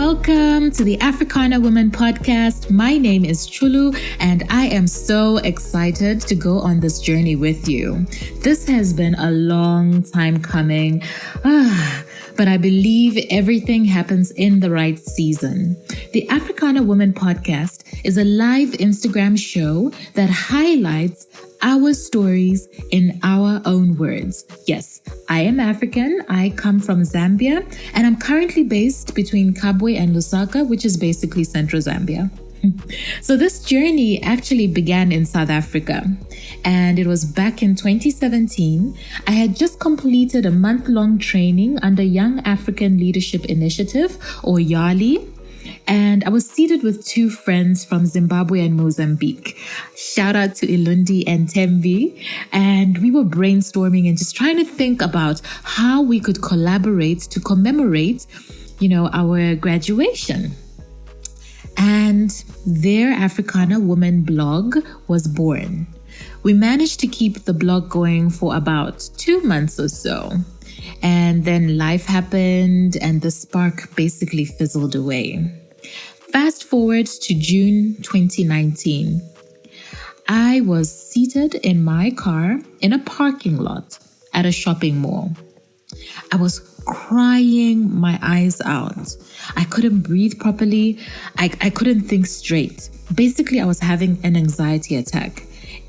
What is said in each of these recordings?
Welcome to the Africana Woman podcast. My name is Chulu, and I am so excited to go on this journey with you. This has been a long time coming, but I believe everything happens in the right season. The Africana Woman podcast is a live Instagram show that highlights our stories in our own words. Yes, I am African. I come from Zambia, and I'm currently based between Kabwe and Lusaka, which is basically central Zambia. So this journey actually began in South Africa, and it was back in 2017. I had just completed a month-long training under Young African Leadership Initiative, or YALI, and I was seated with two friends from Zimbabwe and Mozambique. Shout out to Ilundi and Tembi. And we were brainstorming and just trying to think about how we could collaborate to commemorate, our graduation. And their Africana Woman blog was born. We managed to keep the blog going for about 2 months or so. And then life happened and the spark basically fizzled away. Fast forward to June 2019. I was seated in my car in a parking lot at a shopping mall. I was crying my eyes out. I couldn't breathe properly. I couldn't think straight. Basically, I was having an anxiety attack.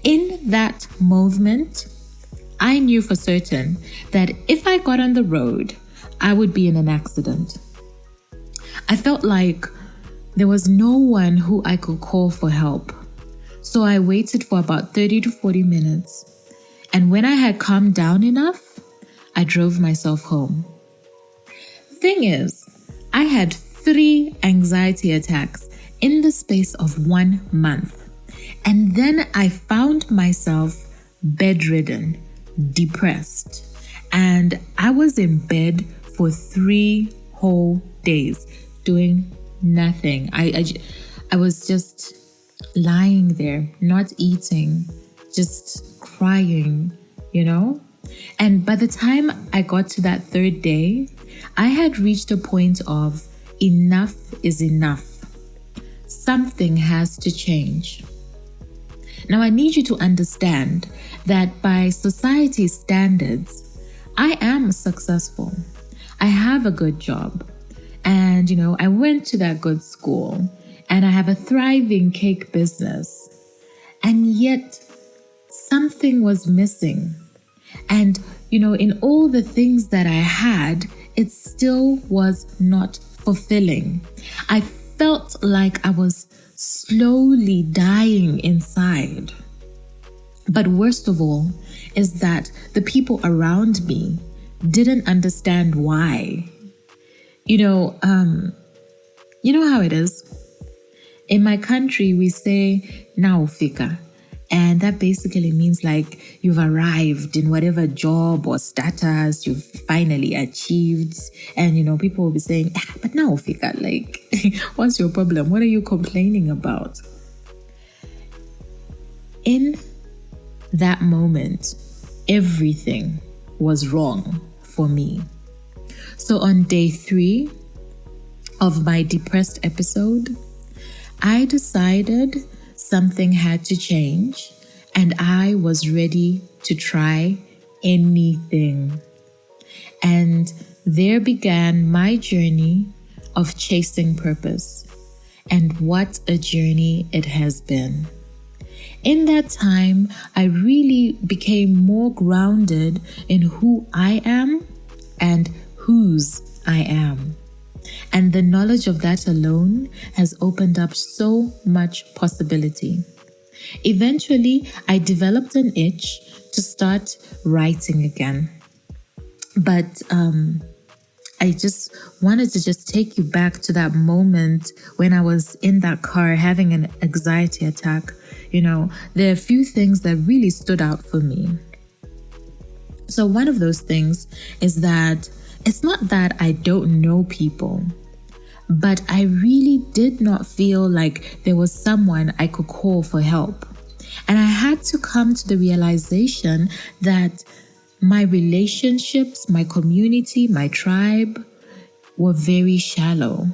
In that moment, I knew for certain that if I got on the road, I would be in an accident. I felt like there was no one who I could call for help. So I waited for about 30 to 40 minutes. And when I had calmed down enough, I drove myself home. Thing is, I had 3 anxiety attacks in the space of 1 month. And then I found myself bedridden, depressed. And I was in bed for 3 whole days doing nothing. I was just lying there, not eating, just crying, And by the time I got to that 3rd day, I had reached a point of enough is enough. Something has to change. Now, I need you to understand that by society's standards, I am successful. I have a good job. And, I went to that good school and I have a thriving cake business. And yet something was missing. And, in all the things that I had, it still was not fulfilling. I felt like I was slowly dying inside. But worst of all is that the people around me didn't understand why. You know how it is? In my country, we say, naufika. And that basically means like you've arrived in whatever job or status you've finally achieved. And, people will be saying, but naufika, like, what's your problem? What are you complaining about? In that moment, everything was wrong for me. So on day 3 of my depressed episode, I decided something had to change and I was ready to try anything. And there began my journey of chasing purpose. And what a journey it has been. In that time, I really became more grounded in who I am and whose I am. And the knowledge of that alone has opened up so much possibility. Eventually, I developed an itch to start writing again. But I just wanted to take you back to that moment when I was in that car having an anxiety attack. There are a few things that really stood out for me. So one of those things is that it's not that I don't know people, but I really did not feel like there was someone I could call for help. And I had to come to the realization that my relationships, my community, my tribe were very shallow.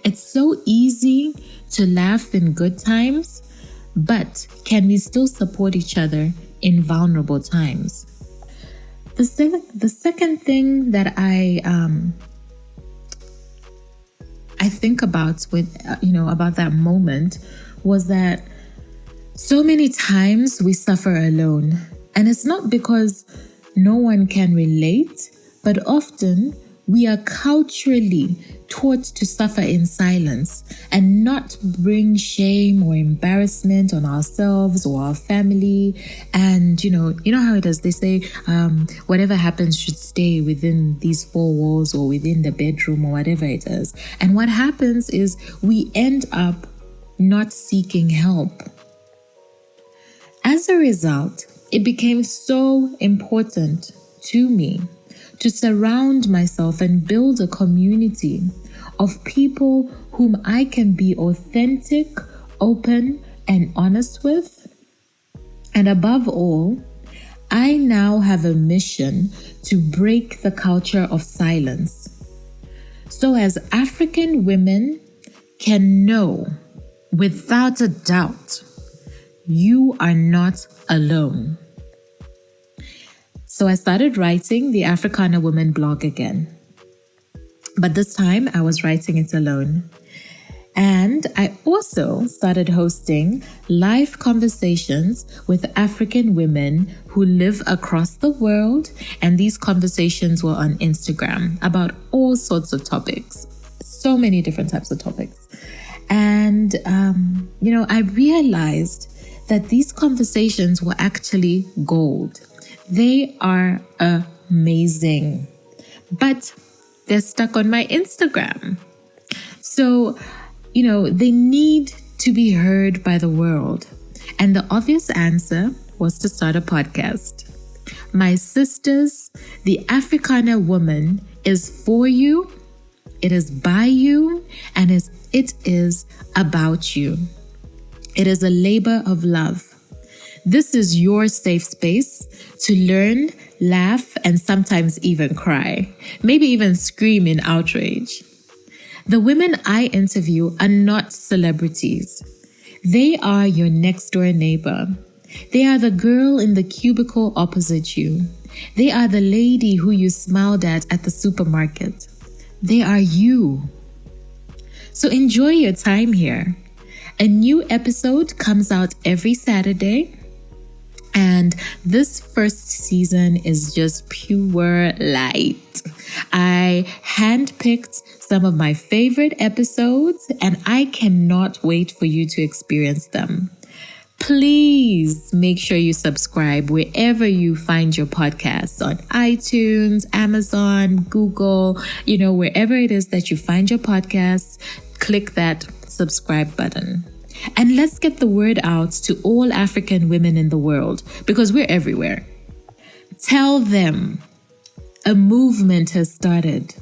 It's so easy to laugh in good times, but can we still support each other in vulnerable times? The second thing that I think about about that moment was that so many times we suffer alone. And it's not because no one can relate, but often we are culturally taught to suffer in silence and not bring shame or embarrassment on ourselves or our family. And you know how it is. They say whatever happens should stay within these four walls or within the bedroom or whatever it is. And what happens is we end up not seeking help. As a result, it became so important to me to surround myself and build a community of people whom I can be authentic, open, and honest with. And above all, I now have a mission to break the culture of silence. So as African women can know without a doubt, you are not alone. So I started writing the Africana Woman blog again. But this time I was writing it alone. And I also started hosting live conversations with African women who live across the world. And these conversations were on Instagram about all sorts of topics, so many different types of topics. And, I realized that these conversations were actually gold. They are amazing, but they're stuck on my Instagram. So, they need to be heard by the world. And the obvious answer was to start a podcast. My sisters, the Africana Woman is for you, it is by you, and it is about you. It is a labor of love. This is your safe space to learn, laugh, and sometimes even cry. Maybe even scream in outrage. The women I interview are not celebrities. They are your next door neighbor. They are the girl in the cubicle opposite you. They are the lady who you smiled at the supermarket. They are you. So enjoy your time here. A new episode comes out every Saturday. And this first season is just pure light. I handpicked some of my favorite episodes, and I cannot wait for you to experience them. Please make sure you subscribe wherever you find your podcasts, on iTunes, Amazon, Google, wherever it is that you find your podcasts, click that subscribe button. And let's get the word out to all African women in the world, because we're everywhere. Tell them a movement has started.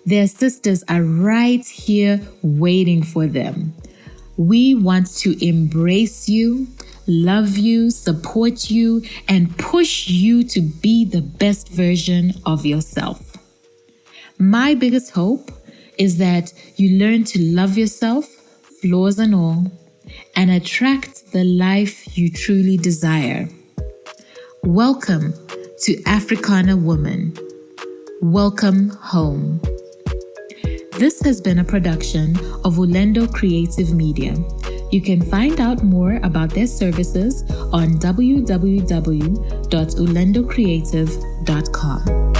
Their sisters are right here waiting for them. We want to embrace you, love you, support you, and push you to be the best version of yourself. My biggest hope is that you learn to love yourself, flaws and all, and attract the life you truly desire. Welcome to Africana Woman. Welcome home. This has been a production of Ulendo Creative Media. You can find out more about their services on www.ulendocreative.com.